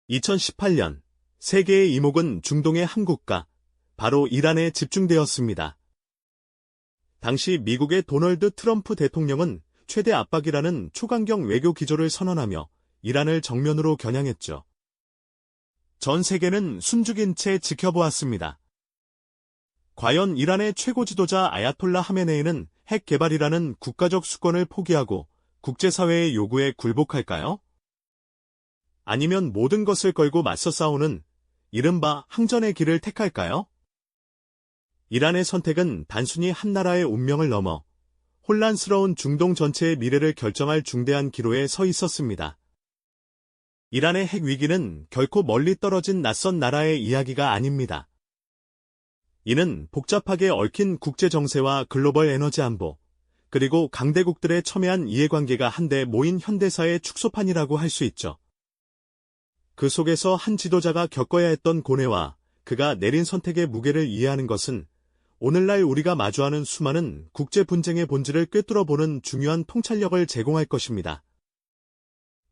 2018년 세계의 이목은 중동의 한 국가, 바로 이란에 집중되었습니다. 당시 미국의 도널드 트럼프 대통령은 최대 압박이라는 초강경 외교 기조를 선언하며 이란을 정면으로 겨냥했죠. 전 세계는 숨죽인 채 지켜보았습니다. 과연 이란의 최고 지도자 아야톨라 하메네이는 핵 개발이라는 국가적 수권을 포기하고 국제사회의 요구에 굴복할까요? 아니면 모든 것을 걸고 맞서 싸우는 이른바 항전의 길을 택할까요? 이란의 선택은 단순히 한 나라의 운명을 넘어 혼란스러운 중동 전체의 미래를 결정할 중대한 기로에 서 있었습니다. 이란의 핵 위기는 결코 멀리 떨어진 낯선 나라의 이야기가 아닙니다. 이는 복잡하게 얽힌 국제 정세와 글로벌 에너지 안보, 그리고 강대국들의 첨예한 이해관계가 한데 모인 현대사의 축소판이라고 할 수 있죠. 그 속에서 한 지도자가 겪어야 했던 고뇌와 그가 내린 선택의 무게를 이해하는 것은 오늘날 우리가 마주하는 수많은 국제 분쟁의 본질을 꿰뚫어보는 중요한 통찰력을 제공할 것입니다.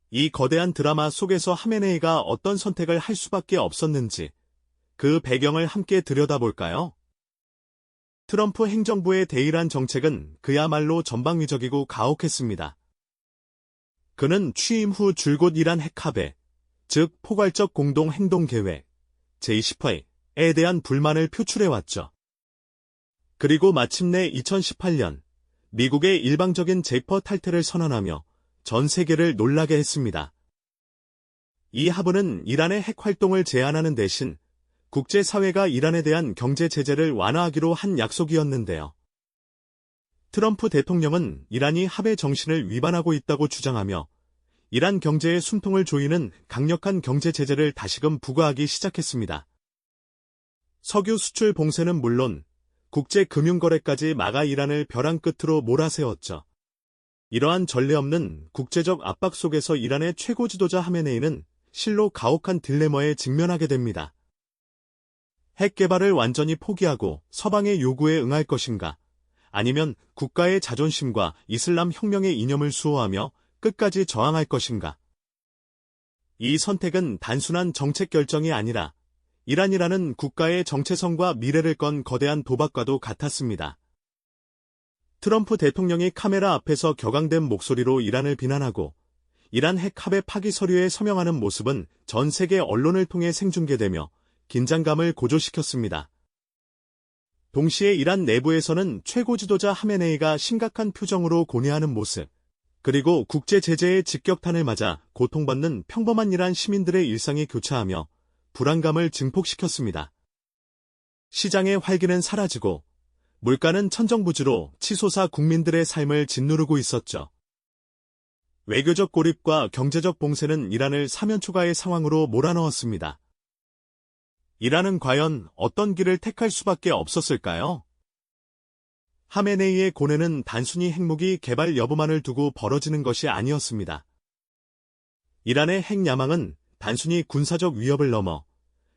이 거대한 드라마 속에서 하메네이가 어떤 선택을 할 수밖에 없었는지 그 배경을 함께 들여다볼까요? 트럼프 행정부의 대이란 정책은 그야말로 전방위적이고 가혹했습니다. 그는 취임 후 줄곧 이란 핵합의, 즉 포괄적 공동행동계획, J10회에 대한 불만을 표출해왔죠. 그리고 마침내 2018년 미국의 일방적인 제퍼 탈퇴를 선언하며 전 세계를 놀라게 했습니다. 이 합의는 이란의 핵 활동을 제한하는 대신 국제사회가 이란에 대한 경제 제재를 완화하기로 한 약속이었는데요. 트럼프 대통령은 이란이 합의 정신을 위반하고 있다고 주장하며 이란 경제의 숨통을 조이는 강력한 경제 제재를 다시금 부과하기 시작했습니다. 석유 수출 봉쇄는 물론 국제 금융거래까지 막아 이란을 벼랑 끝으로 몰아세웠죠. 이러한 전례 없는 국제적 압박 속에서 이란의 최고 지도자 하메네이는 실로 가혹한 딜레마에 직면하게 됩니다. 핵 개발을 완전히 포기하고 서방의 요구에 응할 것인가, 아니면 국가의 자존심과 이슬람 혁명의 이념을 수호하며 끝까지 저항할 것인가. 이 선택은 단순한 정책 결정이 아니라 이란이라는 국가의 정체성과 미래를 건 거대한 도박과도 같았습니다. 트럼프 대통령이 카메라 앞에서 격앙된 목소리로 이란을 비난하고 이란 핵 합의 파기 서류에 서명하는 모습은 전 세계 언론을 통해 생중계되며 긴장감을 고조시켰습니다. 동시에 이란 내부에서는 최고 지도자 하메네이가 심각한 표정으로 고뇌하는 모습, 그리고 국제 제재의 직격탄을 맞아 고통받는 평범한 이란 시민들의 일상이 교차하며 불안감을 증폭시켰습니다. 시장의 활기는 사라지고 물가는 천정부지로 치솟아 국민들의 삶을 짓누르고 있었죠. 외교적 고립과 경제적 봉쇄는 이란을 사면초가의 상황으로 몰아넣었습니다. 이란은 과연 어떤 길을 택할 수밖에 없었을까요? 하메네이의 고뇌는 단순히 핵무기 개발 여부만을 두고 벌어지는 것이 아니었습니다. 이란의 핵 야망은 단순히 군사적 위협을 넘어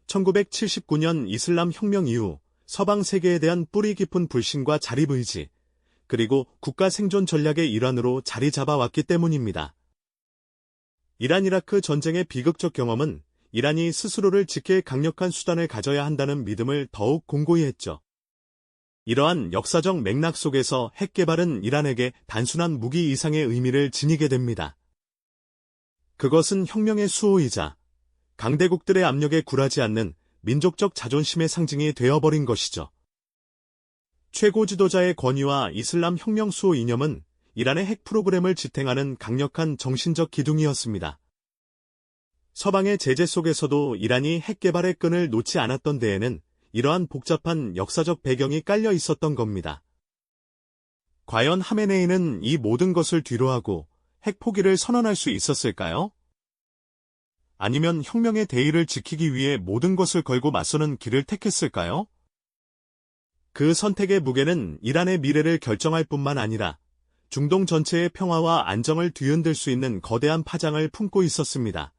1979년 이슬람 혁명 이후 서방 세계에 대한 뿌리 깊은 불신과 자립의지, 그리고 국가 생존 전략의 일환으로 자리 잡아왔기 때문입니다. 이란-이라크 전쟁의 비극적 경험은 이란이 스스로를 지킬 강력한 수단을 가져야 한다는 믿음을 더욱 공고히 했죠. 이러한 역사적 맥락 속에서 핵 개발은 이란에게 단순한 무기 이상의 의미를 지니게 됩니다. 그것은 혁명의 수호이자 강대국들의 압력에 굴하지 않는 민족적 자존심의 상징이 되어버린 것이죠. 최고 지도자의 권위와 이슬람 혁명 수호 이념은 이란의 핵 프로그램을 지탱하는 강력한 정신적 기둥이었습니다. 서방의 제재 속에서도 이란이 핵 개발의 끈을 놓지 않았던 데에는 이러한 복잡한 역사적 배경이 깔려 있었던 겁니다. 과연 하메네이는 이 모든 것을 뒤로하고 핵 포기를 선언할 수 있었을까요? 아니면 혁명의 대의를 지키기 위해 모든 것을 걸고 맞서는 길을 택했을까요? 그 선택의 무게는 이란의 미래를 결정할 뿐만 아니라 중동 전체의 평화와 안정을 뒤흔들 수 있는 거대한 파장을 품고 있었습니다.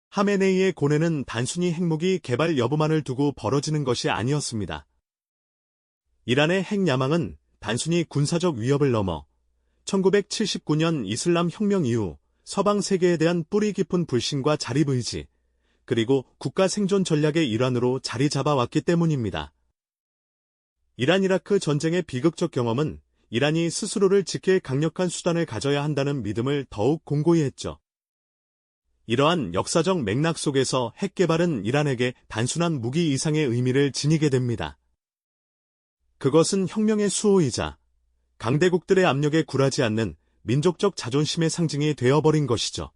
하메네이의 고뇌는 단순히 핵무기 개발 여부만을 두고 벌어지는 것이 아니었습니다. 이란의 핵 야망은 단순히 군사적 위협을 넘어 1979년 이슬람 혁명 이후 서방 세계에 대한 뿌리 깊은 불신과 자립의지, 그리고 국가 생존 전략의 일환으로 자리 잡아왔기 때문입니다. 이란-이라크 전쟁의 비극적 경험은 이란이 스스로를 지킬 강력한 수단을 가져야 한다는 믿음을 더욱 공고히 했죠. 이러한 역사적 맥락 속에서 핵 개발은 이란에게 단순한 무기 이상의 의미를 지니게 됩니다. 그것은 혁명의 수호이자 강대국들의 압력에 굴하지 않는 민족적 자존심의 상징이 되어버린 것이죠.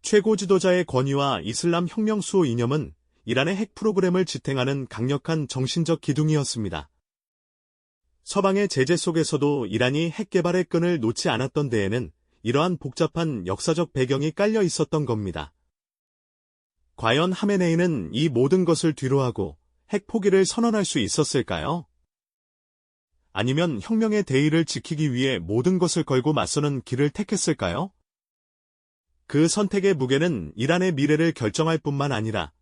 최고 지도자의 권위와 이슬람 혁명 수호 이념은 이란의 핵 프로그램을 지탱하는 강력한 정신적 기둥이었습니다. 서방의 제재 속에서도 이란이 핵 개발의 끈을 놓지 않았던 데에는 이러한 복잡한 역사적 배경이 깔려 있었던 겁니다. 과연 하메네이는 이 모든 것을 뒤로하고 핵 포기를 선언할 수 있었을까요? 아니면 혁명의 대의를 지키기 위해 모든 것을 걸고 맞서는 길을 택했을까요? 그 선택의 무게는 이란의 미래를 결정할 뿐만 아니라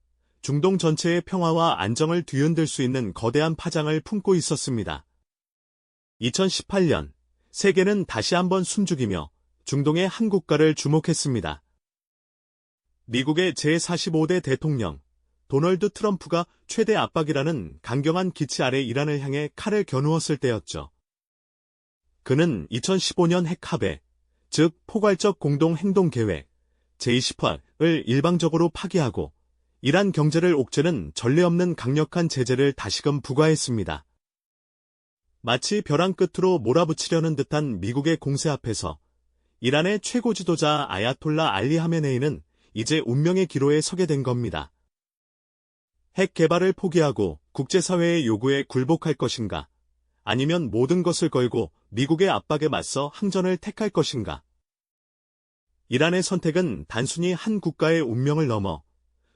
중동 전체의 평화와 안정을 뒤흔들 수 있는 거대한 파장을 품고 있었습니다. 2018년, 세계는 다시 한번 숨죽이며 중동의 한 국가를 주목했습니다. 미국의 제45대 대통령 도널드 트럼프가 최대 압박이라는 강경한 기치 아래 이란을 향해 칼을 겨누었을 때였죠. 그는 2015년 핵합의, 즉 포괄적 공동행동계획 제28을 일방적으로 파기하고 이란 경제를 옥죄는 전례 없는 강력한 제재를 다시금 부과했습니다. 마치 벼랑 끝으로 몰아붙이려는 듯한 미국의 공세 앞에서 이란의 최고 지도자 아야톨라 알리 하메네이는 이제 운명의 기로에 서게 된 겁니다. 핵 개발을 포기하고 국제사회의 요구에 굴복할 것인가? 아니면 모든 것을 걸고 미국의 압박에 맞서 항전을 택할 것인가? 이란의 선택은 단순히 한 국가의 운명을 넘어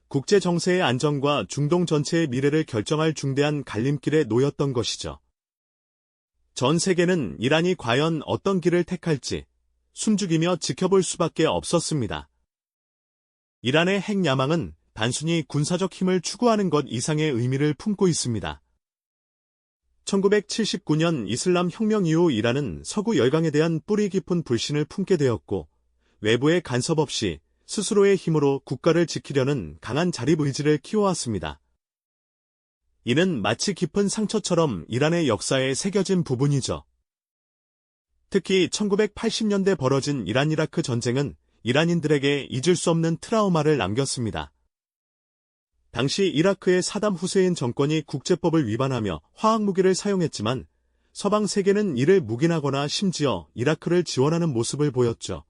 국제 정세의 안정과 중동 전체의 미래를 결정할 중대한 갈림길에 놓였던 것이죠. 전 세계는 이란이 과연 어떤 길을 택할지 숨죽이며 지켜볼 수밖에 없었습니다. 이란의 핵 야망은 단순히 군사적 힘을 추구하는 것 이상의 의미를 품고 있습니다. 1979년 이슬람 혁명 이후 이란은 서구 열강에 대한 뿌리 깊은 불신을 품게 되었고 외부의 간섭 없이 스스로의 힘으로 국가를 지키려는 강한 자립 의지를 키워왔습니다. 이는 마치 깊은 상처처럼 이란의 역사에 새겨진 부분이죠. 특히 1980년대 벌어진 이란-이라크 전쟁은 이란인들에게 잊을 수 없는 트라우마를 남겼습니다. 당시 이라크의 사담 후세인 정권이 국제법을 위반하며 화학무기를 사용했지만 서방 세계는 이를 묵인하거나 심지어 이라크를 지원하는 모습을 보였죠.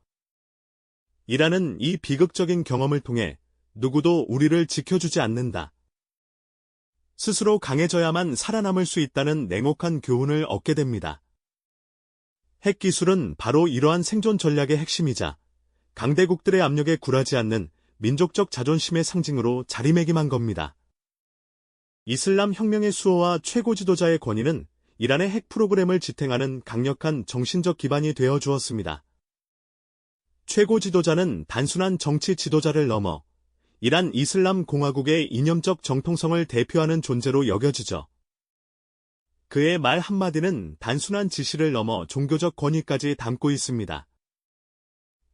이란은 이 비극적인 경험을 통해 누구도 우리를 지켜주지 않는다. 스스로 강해져야만 살아남을 수 있다는 냉혹한 교훈을 얻게 됩니다. 핵기술은 바로 이러한 생존 전략의 핵심이자 강대국들의 압력에 굴하지 않는 민족적 자존심의 상징으로 자리매김한 겁니다. 이슬람 혁명의 수호와 최고 지도자의 권위는 이란의 핵 프로그램을 지탱하는 강력한 정신적 기반이 되어 주었습니다. 최고 지도자는 단순한 정치 지도자를 넘어 이란 이슬람 공화국의 이념적 정통성을 대표하는 존재로 여겨지죠. 그의 말 한마디는 단순한 지시를 넘어 종교적 권위까지 담고 있습니다.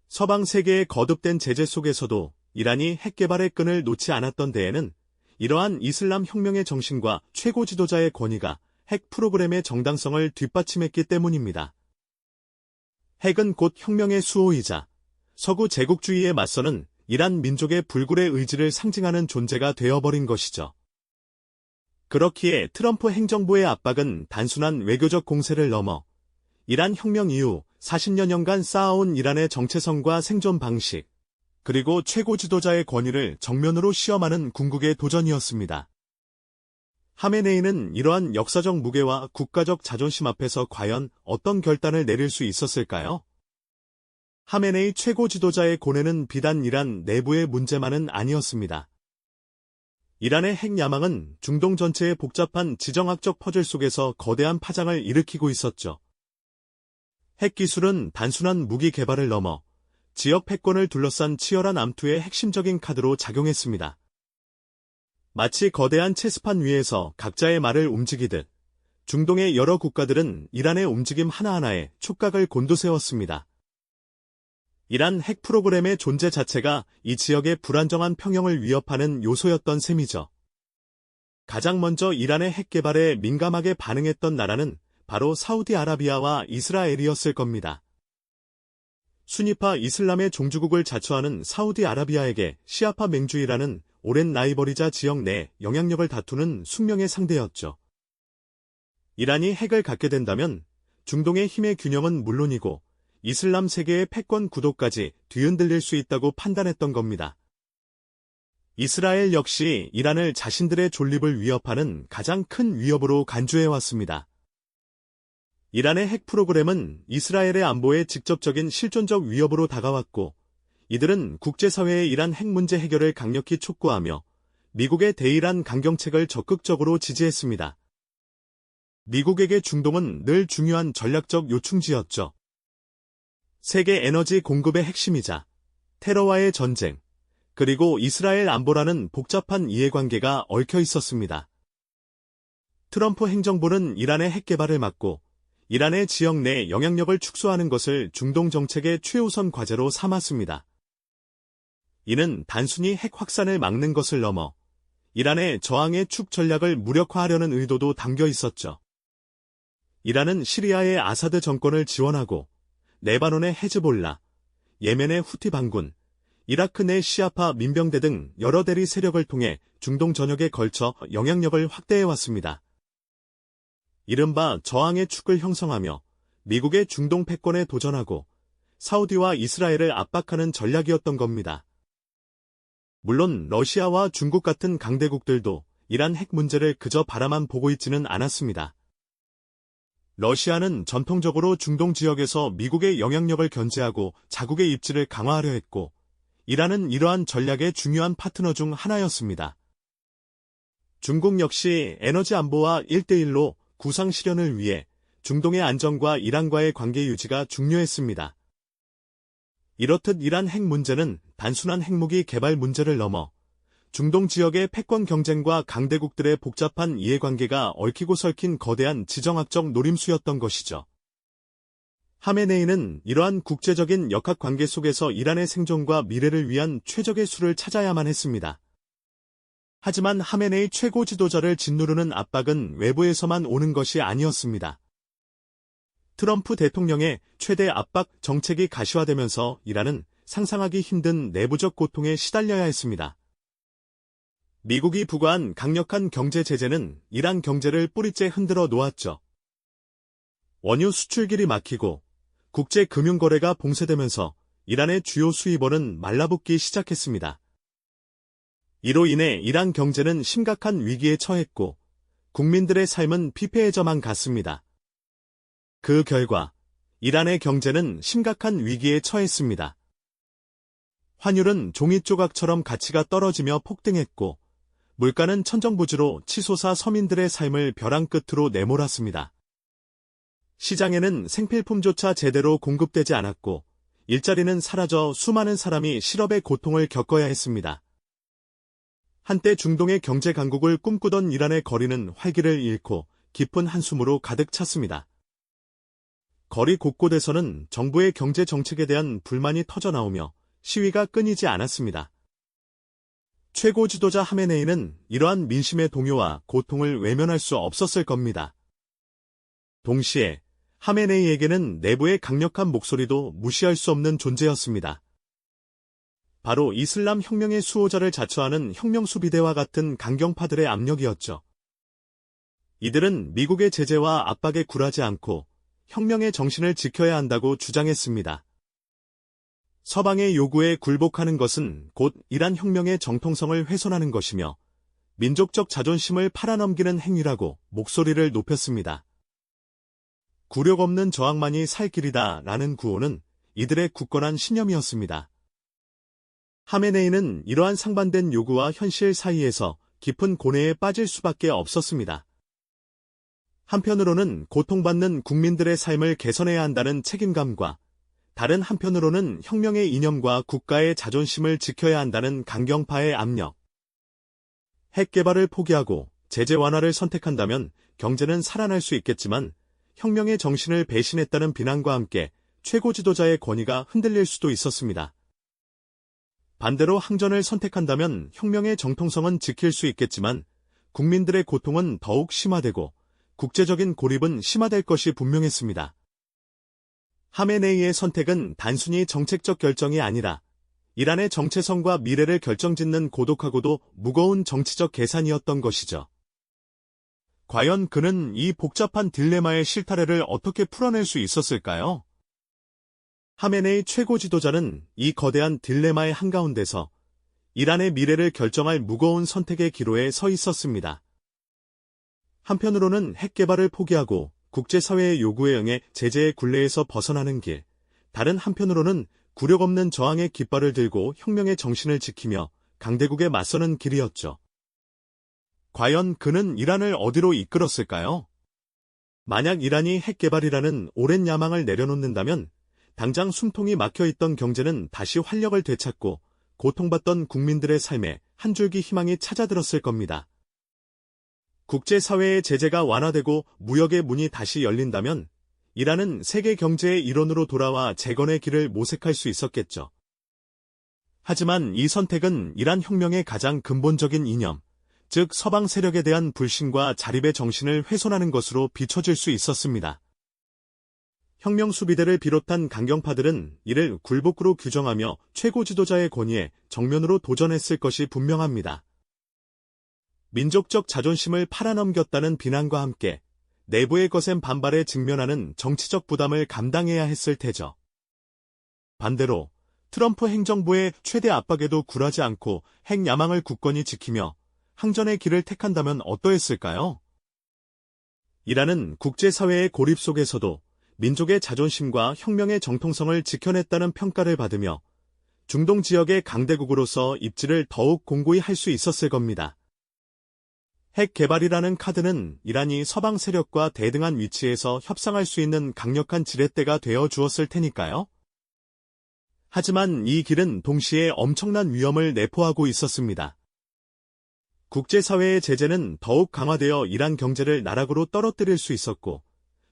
서방 세계의 거듭된 제재 속에서도 이란이 핵 개발의 끈을 놓지 않았던 데에는 이러한 이슬람 혁명의 정신과 최고 지도자의 권위가 핵 프로그램의 정당성을 뒷받침했기 때문입니다. 핵은 곧 혁명의 수호이자 서구 제국주의에 맞서는 이란 민족의 불굴의 의지를 상징하는 존재가 되어버린 것이죠. 그렇기에 트럼프 행정부의 압박은 단순한 외교적 공세를 넘어 이란 혁명 이후 40여 년간 쌓아온 이란의 정체성과 생존 방식, 그리고 최고 지도자의 권위를 정면으로 시험하는 궁극의 도전이었습니다. 하메네이는 이러한 역사적 무게와 국가적 자존심 앞에서 과연 어떤 결단을 내릴 수 있었을까요? 하메네이 최고 지도자의 고뇌는 비단 이란 내부의 문제만은 아니었습니다. 이란의 핵 야망은 중동 전체의 복잡한 지정학적 퍼즐 속에서 거대한 파장을 일으키고 있었죠. 핵 기술은 단순한 무기 개발을 넘어 지역 패권을 둘러싼 치열한 암투의 핵심적인 카드로 작용했습니다. 마치 거대한 체스판 위에서 각자의 말을 움직이듯 중동의 여러 국가들은 이란의 움직임 하나하나에 촉각을 곤두세웠습니다. 이란 핵 프로그램의 존재 자체가 이 지역의 불안정한 평형을 위협하는 요소였던 셈이죠. 가장 먼저 이란의 핵 개발에 민감하게 반응했던 나라는 바로 사우디아라비아와 이스라엘이었을 겁니다. 수니파 이슬람의 종주국을 자처하는 사우디아라비아에게 시아파 맹주이라는 오랜 라이벌이자 지역 내 영향력을 다투는 숙명의 상대였죠. 이란이 핵을 갖게 된다면 중동의 힘의 균형은 물론이고 이슬람 세계의 패권 구도까지 뒤흔들릴 수 있다고 판단했던 겁니다. 이스라엘 역시 이란을 자신들의 존립을 위협하는 가장 큰 위협으로 간주해왔습니다. 이란의 핵 프로그램은 이스라엘의 안보에 직접적인 실존적 위협으로 다가왔고, 이들은 국제사회의 이란 핵 문제 해결을 강력히 촉구하며 미국의 대이란 강경책을 적극적으로 지지했습니다. 미국에게 중동은 늘 중요한 전략적 요충지였죠. 세계 에너지 공급의 핵심이자 테러와의 전쟁, 그리고 이스라엘 안보라는 복잡한 이해관계가 얽혀 있었습니다. 트럼프 행정부는 이란의 핵 개발을 막고 이란의 지역 내 영향력을 축소하는 것을 중동 정책의 최우선 과제로 삼았습니다. 이는 단순히 핵 확산을 막는 것을 넘어 이란의 저항의 축 전략을 무력화하려는 의도도 담겨 있었죠. 이란은 시리아의 아사드 정권을 지원하고 레바논의 헤즈볼라, 예멘의 후티 반군, 이라크 내 시아파 민병대 등 여러 대리 세력을 통해 중동 전역에 걸쳐 영향력을 확대해왔습니다. 이른바 저항의 축을 형성하며 미국의 중동 패권에 도전하고 사우디와 이스라엘을 압박하는 전략이었던 겁니다. 물론 러시아와 중국 같은 강대국들도 이란 핵 문제를 그저 바라만 보고 있지는 않았습니다. 러시아는 전통적으로 중동 지역에서 미국의 영향력을 견제하고 자국의 입지를 강화하려 했고, 이란은 이러한 전략의 중요한 파트너 중 하나였습니다. 중국 역시 에너지 안보와 1대1로 구상 실현을 위해 중동의 안정과 이란과의 관계 유지가 중요했습니다. 이렇듯 이란 핵 문제는 단순한 핵무기 개발 문제를 넘어 중동 지역의 패권 경쟁과 강대국들의 복잡한 이해관계가 얽히고 설킨 거대한 지정학적 노림수였던 것이죠. 하메네이는 이러한 국제적인 역학관계 속에서 이란의 생존과 미래를 위한 최적의 수를 찾아야만 했습니다. 하지만 하메네이 최고 지도자를 짓누르는 압박은 외부에서만 오는 것이 아니었습니다. 트럼프 대통령의 최대 압박 정책이 가시화되면서 이란은 상상하기 힘든 내부적 고통에 시달려야 했습니다. 미국이 부과한 강력한 경제 제재는 이란 경제를 뿌리째 흔들어 놓았죠. 원유 수출길이 막히고 국제 금융거래가 봉쇄되면서 이란의 주요 수입원은 말라붙기 시작했습니다. 이로 인해 이란 경제는 심각한 위기에 처했고 국민들의 삶은 피폐해져만 갔습니다. 그 결과 이란의 경제는 심각한 위기에 처했습니다. 환율은 종이 조각처럼 가치가 떨어지며 폭등했고 물가는 천정부지로 치솟아 서민들의 삶을 벼랑 끝으로 내몰았습니다. 시장에는 생필품조차 제대로 공급되지 않았고 일자리는 사라져 수많은 사람이 실업의 고통을 겪어야 했습니다. 한때 중동의 경제 강국을 꿈꾸던 이란의 거리는 활기를 잃고 깊은 한숨으로 가득 찼습니다. 거리 곳곳에서는 정부의 경제 정책에 대한 불만이 터져나오며 시위가 끊이지 않았습니다. 최고 지도자 하메네이는 이러한 민심의 동요와 고통을 외면할 수 없었을 겁니다. 동시에 하메네이에게는 내부의 강력한 목소리도 무시할 수 없는 존재였습니다. 바로 이슬람 혁명의 수호자를 자처하는 혁명수비대와 같은 강경파들의 압력이었죠. 이들은 미국의 제재와 압박에 굴하지 않고 혁명의 정신을 지켜야 한다고 주장했습니다. 서방의 요구에 굴복하는 것은 곧 이란 혁명의 정통성을 훼손하는 것이며 민족적 자존심을 팔아넘기는 행위라고 목소리를 높였습니다. 굴욕 없는 저항만이 살 길이다 라는 구호는 이들의 굳건한 신념이었습니다. 하메네이는 이러한 상반된 요구와 현실 사이에서 깊은 고뇌에 빠질 수밖에 없었습니다. 한편으로는 고통받는 국민들의 삶을 개선해야 한다는 책임감과 다른 한편으로는 혁명의 이념과 국가의 자존심을 지켜야 한다는 강경파의 압력. 핵 개발을 포기하고 제재 완화를 선택한다면 경제는 살아날 수 있겠지만 혁명의 정신을 배신했다는 비난과 함께 최고 지도자의 권위가 흔들릴 수도 있었습니다. 반대로 항전을 선택한다면 혁명의 정통성은 지킬 수 있겠지만 국민들의 고통은 더욱 심화되고 국제적인 고립은 심화될 것이 분명했습니다. 하메네이의 선택은 단순히 정책적 결정이 아니라 이란의 정체성과 미래를 결정짓는 고독하고도 무거운 정치적 계산이었던 것이죠. 과연 그는 이 복잡한 딜레마의 실타래를 어떻게 풀어낼 수 있었을까요? 하메네이 최고 지도자는 이 거대한 딜레마의 한가운데서 이란의 미래를 결정할 무거운 선택의 기로에 서 있었습니다. 한편으로는 핵 개발을 포기하고 국제사회의 요구에 응해 제재의 굴레에서 벗어나는 길, 다른 한편으로는 굴욕 없는 저항의 깃발을 들고 혁명의 정신을 지키며 강대국에 맞서는 길이었죠. 과연 그는 이란을 어디로 이끌었을까요? 만약 이란이 핵 개발이라는 오랜 야망을 내려놓는다면 당장 숨통이 막혀있던 경제는 다시 활력을 되찾고 고통받던 국민들의 삶에 한 줄기 희망이 찾아들었을 겁니다. 국제사회의 제재가 완화되고 무역의 문이 다시 열린다면 이란은 세계 경제의 일원으로 돌아와 재건의 길을 모색할 수 있었겠죠. 하지만 이 선택은 이란 혁명의 가장 근본적인 이념, 즉 서방 세력에 대한 불신과 자립의 정신을 훼손하는 것으로 비춰질 수 있었습니다. 혁명 수비대를 비롯한 강경파들은 이를 굴복으로 규정하며 최고 지도자의 권위에 정면으로 도전했을 것이 분명합니다. 민족적 자존심을 팔아넘겼다는 비난과 함께 내부의 거센 반발에 직면하는 정치적 부담을 감당해야 했을 테죠. 반대로 트럼프 행정부의 최대 압박에도 굴하지 않고 핵 야망을 굳건히 지키며 항전의 길을 택한다면 어떠했을까요? 이란은 국제사회의 고립 속에서도 민족의 자존심과 혁명의 정통성을 지켜냈다는 평가를 받으며 중동 지역의 강대국으로서 입지를 더욱 공고히 할 수 있었을 겁니다. 핵 개발이라는 카드는 이란이 서방 세력과 대등한 위치에서 협상할 수 있는 강력한 지렛대가 되어 주었을 테니까요. 하지만 이 길은 동시에 엄청난 위험을 내포하고 있었습니다. 국제사회의 제재는 더욱 강화되어 이란 경제를 나락으로 떨어뜨릴 수 있었고,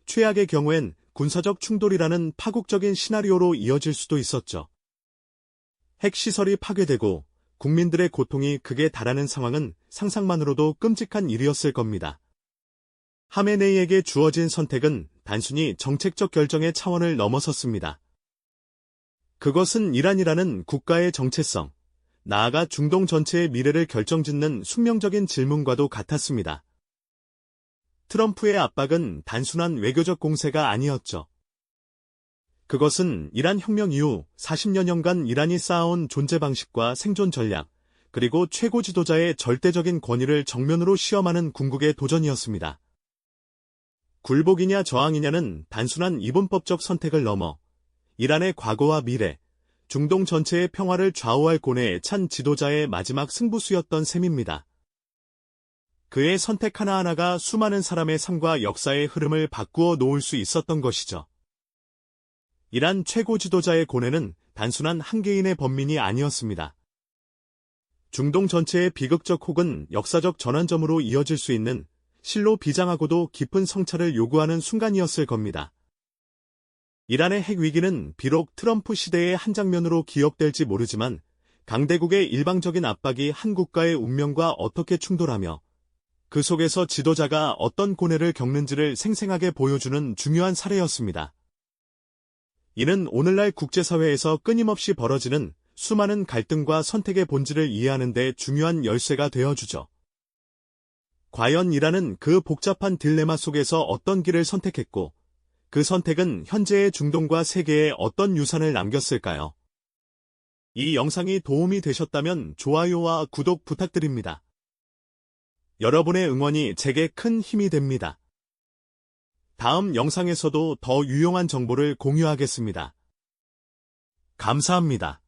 최악의 경우엔 군사적 충돌이라는 파국적인 시나리오로 이어질 수도 있었죠. 핵시설이 파괴되고 국민들의 고통이 극에 달하는 상황은 상상만으로도 끔찍한 일이었을 겁니다. 하메네이에게 주어진 선택은 단순히 정책적 결정의 차원을 넘어섰습니다. 그것은 이란이라는 국가의 정체성, 나아가 중동 전체의 미래를 결정짓는 숙명적인 질문과도 같았습니다. 트럼프의 압박은 단순한 외교적 공세가 아니었죠. 그것은 이란 혁명 이후 40여년간 이란이 쌓아온 존재 방식과 생존 전략, 그리고 최고 지도자의 절대적인 권위를 정면으로 시험하는 궁극의 도전이었습니다. 굴복이냐 저항이냐는 단순한 이분법적 선택을 넘어 이란의 과거와 미래, 중동 전체의 평화를 좌우할 고뇌에 찬 지도자의 마지막 승부수였던 셈입니다. 그의 선택 하나하나가 수많은 사람의 삶과 역사의 흐름을 바꾸어 놓을 수 있었던 것이죠. 이란 최고 지도자의 고뇌는 단순한 한 개인의 번민이 아니었습니다. 중동 전체의 비극적 혹은 역사적 전환점으로 이어질 수 있는 실로 비장하고도 깊은 성찰을 요구하는 순간이었을 겁니다. 이란의 핵 위기는 비록 트럼프 시대의 한 장면으로 기억될지 모르지만 강대국의 일방적인 압박이 한 국가의 운명과 어떻게 충돌하며 그 속에서 지도자가 어떤 고뇌를 겪는지를 생생하게 보여주는 중요한 사례였습니다. 이는 오늘날 국제사회에서 끊임없이 벌어지는 수많은 갈등과 선택의 본질을 이해하는 데 중요한 열쇠가 되어주죠. 과연 이란은 그 복잡한 딜레마 속에서 어떤 길을 선택했고, 그 선택은 현재의 중동과 세계에 어떤 유산을 남겼을까요? 이 영상이 도움이 되셨다면 좋아요와 구독 부탁드립니다. 여러분의 응원이 제게 큰 힘이 됩니다. 다음 영상에서도 더 유용한 정보를 공유하겠습니다. 감사합니다.